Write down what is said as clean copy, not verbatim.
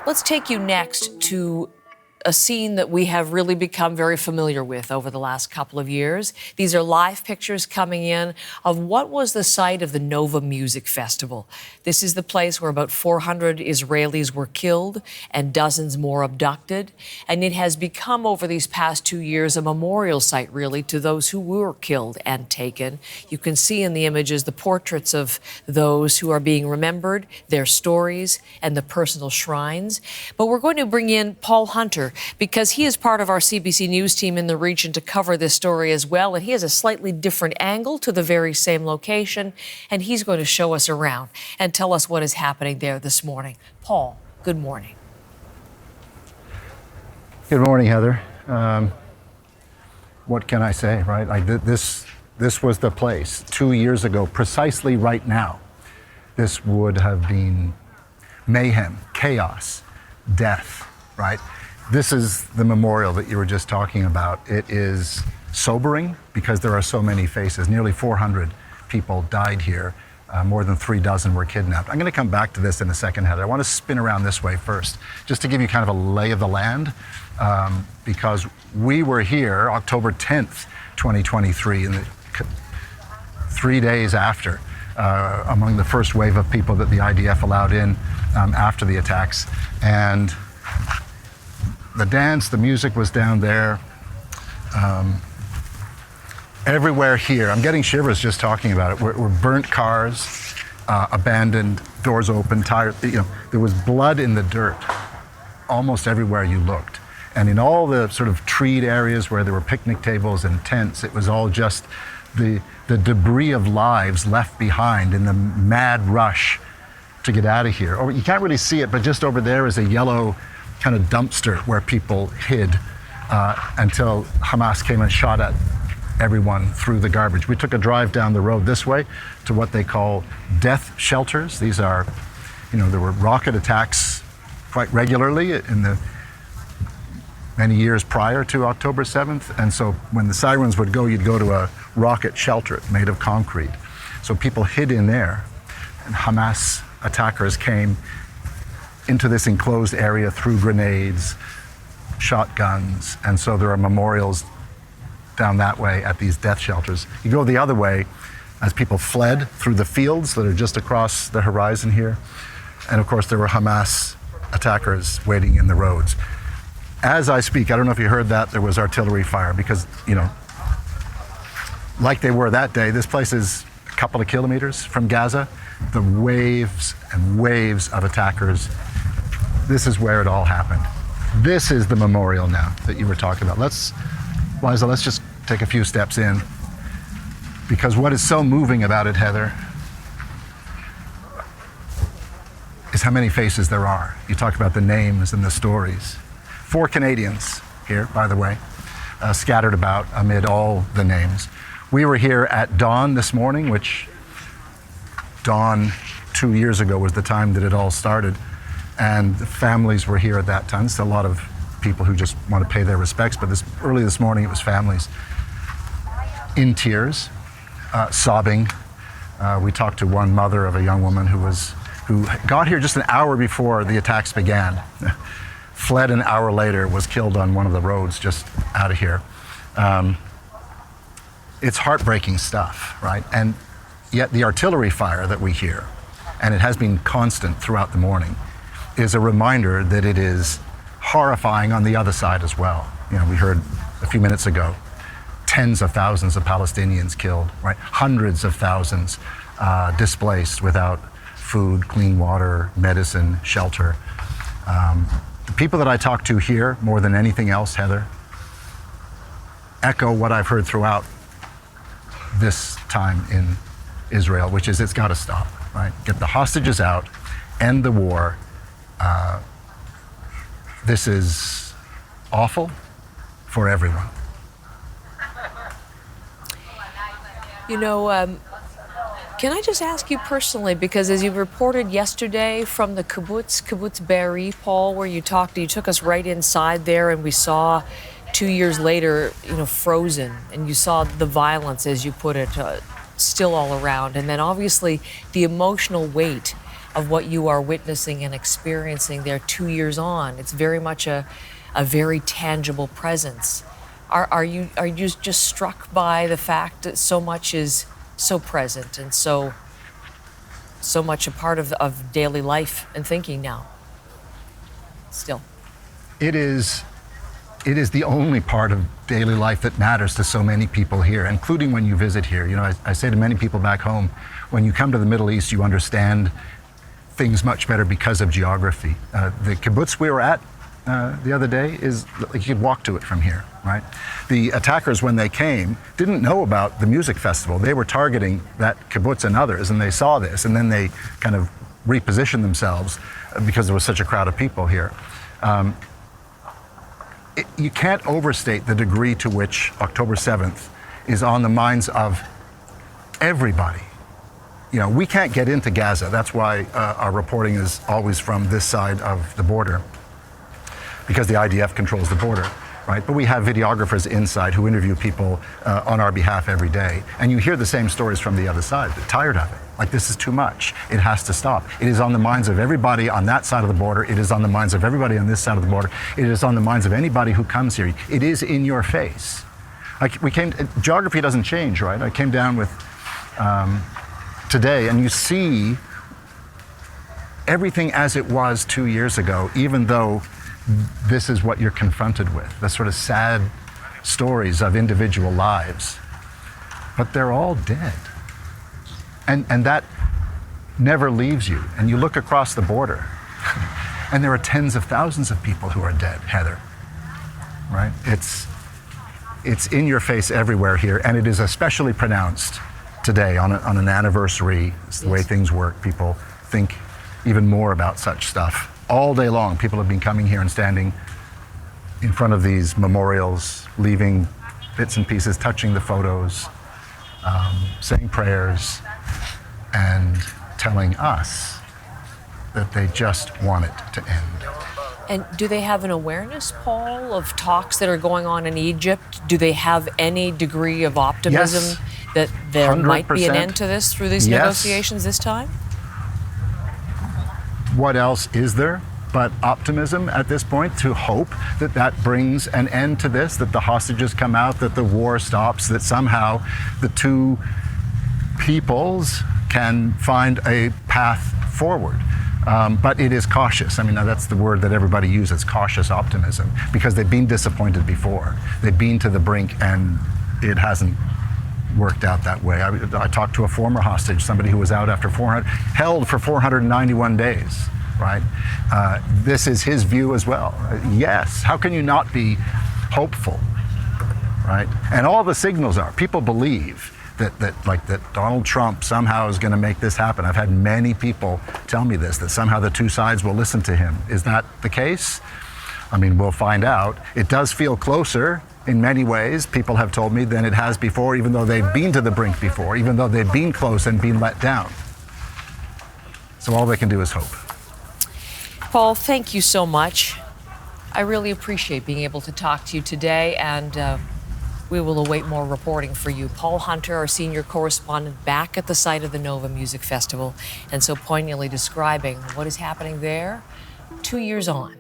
Let's take you next to a scene that we have really become very familiar with over the last couple of years. These are live pictures coming in of what was the site of the Nova Music Festival. This is the place where about 400 Israelis were killed and dozens more abducted. And it has become, over these past 2 years, a memorial site, really, to those who were killed and taken. You can see in the images the portraits of those who are being remembered, their stories, and the personal shrines. But we're going to bring in Paul Hunter, because he is part of our CBC News team in the region to cover this story as well. And he has a slightly different angle to the very same location. And he's going to show us around and tell us what is happening there this morning. Paul, good morning. Good morning, Heather. What can I say, right? Like this was the place 2 years ago, precisely right now. This would have been mayhem, chaos, death, right? This is the memorial that you were just talking about. It is sobering because there are so many faces. Nearly 400 people died here. More than 36 were kidnapped. I'm going to come back to this in a second, Heather. I want to spin around this way first, just to give you kind of a lay of the land, because we were here October 10th, 2023, in the 3 days after, among the first wave of people that the IDF allowed in after the attacks. And the dance, the music was down there. Everywhere here, I'm getting shivers just talking about it. Were burnt cars, abandoned, doors open, tires. There was blood in the dirt almost everywhere you looked. And in all the sort of treed areas where there were picnic tables and tents, it was all just the debris of lives left behind in the mad rush to get out of here. Or you can't really see it, but just over there is a yellow kind of dumpster where people hid until Hamas came and shot at everyone through the garbage. We took a drive down the road this way to what they call death shelters. These are, there were rocket attacks quite regularly in the many years prior to October 7th. And so when the sirens would go, you'd go to a rocket shelter made of concrete. So people hid in there, and Hamas attackers came into this enclosed area through grenades, shotguns, and so there are memorials down that way at these death shelters. You go the other way as people fled through the fields that are just across the horizon here, and of course there were Hamas attackers waiting in the roads. As I speak, I don't know if you heard that, there was artillery fire because, like they were that day, this place is a couple of kilometers from Gaza. The waves and waves of attackers. This is where it all happened. This is the memorial now that you were talking about. Liza, let's just take a few steps in, because what is so moving about it, Heather, is how many faces there are. You talk about the names and the stories. 4 Canadians here, by the way, scattered about amid all the names. We were here at dawn this morning, which dawn 2 years ago was the time that it all started. And the families were here at that time. There's a lot of people who just want to pay their respects, but early this morning it was families in tears, sobbing. We talked to one mother of a young woman who got here just an hour before the attacks began, fled an hour later, was killed on one of the roads just out of here. It's heartbreaking stuff, right? And yet the artillery fire that we hear, and it has been constant throughout the morning, is a reminder that it is horrifying on the other side as well. We heard a few minutes ago, tens of thousands of Palestinians killed, right? Hundreds of thousands displaced without food, clean water, medicine, shelter. The people that I talk to here, more than anything else, Heather, echo what I've heard throughout this time in Israel, which is it's got to stop, right? Get the hostages out, end the war. This is awful for everyone. Can I just ask you personally, because as you reported yesterday from the Kibbutz Re'im, Paul, where you took us right inside there, and we saw 2 years later, frozen, and you saw the violence, as you put it, still all around. And then obviously the emotional weight of what you are witnessing and experiencing there 2 years on. It's very much a very tangible presence. Are you just struck by the fact that so much is so present and so much a part of daily life and thinking now? Still. It is the only part of daily life that matters to so many people here, including when you visit here. You know, I say to many people back home, when you come to the Middle East, you understand things much better because of geography. The kibbutz we were at the other day is, like, you could walk to it from here, right? The attackers, when they came, didn't know about the music festival. They were targeting that kibbutz and others, and they saw this, and then they kind of repositioned themselves because there was such a crowd of people here. You can't overstate the degree to which October 7th is on the minds of everybody. You know, we can't get into Gaza. That's why our reporting is always from this side of the border, because the IDF controls the border, right? But we have videographers inside who interview people on our behalf every day. And you hear the same stories from the other side. They're tired of it. Like, this is too much. It has to stop. It is on the minds of everybody on that side of the border. It is on the minds of everybody on this side of the border. It is on the minds of anybody who comes here. It is in your face. Like, geography doesn't change, right? I came down with today, and you see everything as it was 2 years ago, even though this is what you're confronted with, the sort of sad stories of individual lives. But they're all dead. And that never leaves you. And you look across the border, and there are tens of thousands of people who are dead, Heather, right? It's in your face everywhere here, and it is especially pronounced today on an anniversary. It's the way things work. People think even more about such stuff. All day long, people have been coming here and standing in front of these memorials, leaving bits and pieces, touching the photos, saying prayers, and telling us that they just want it to end. And do they have an awareness, Paul, of talks that are going on in Egypt? Do they have any degree of optimism that there 100%. Might be an end to this through these negotiations this time? What else is there but optimism at this point, to hope that that brings an end to this, that the hostages come out, that the war stops, that somehow the two peoples can find a path forward. But it is cautious. I mean, that's the word that everybody uses, cautious optimism, because they've been disappointed before. They've been to the brink and it hasn't worked out that way. I talked to a former hostage, somebody who was out after held for 491 days, right? This is his view as well. Yes, how can you not be hopeful, right? And all the signals are, people believe that Donald Trump somehow is going to make this happen. I've had many people tell me this, that somehow the two sides will listen to him. Is that the case? I mean, we'll find out. It does feel closer in many ways, people have told me, than it has before, even though they've been to the brink before, even though they've been close and been let down. So all they can do is hope. Paul, thank you so much. I really appreciate being able to talk to you today, and we will await more reporting for you. Paul Hunter, our senior correspondent, back at the site of the Nova Music Festival, and so poignantly describing what is happening there 2 years on.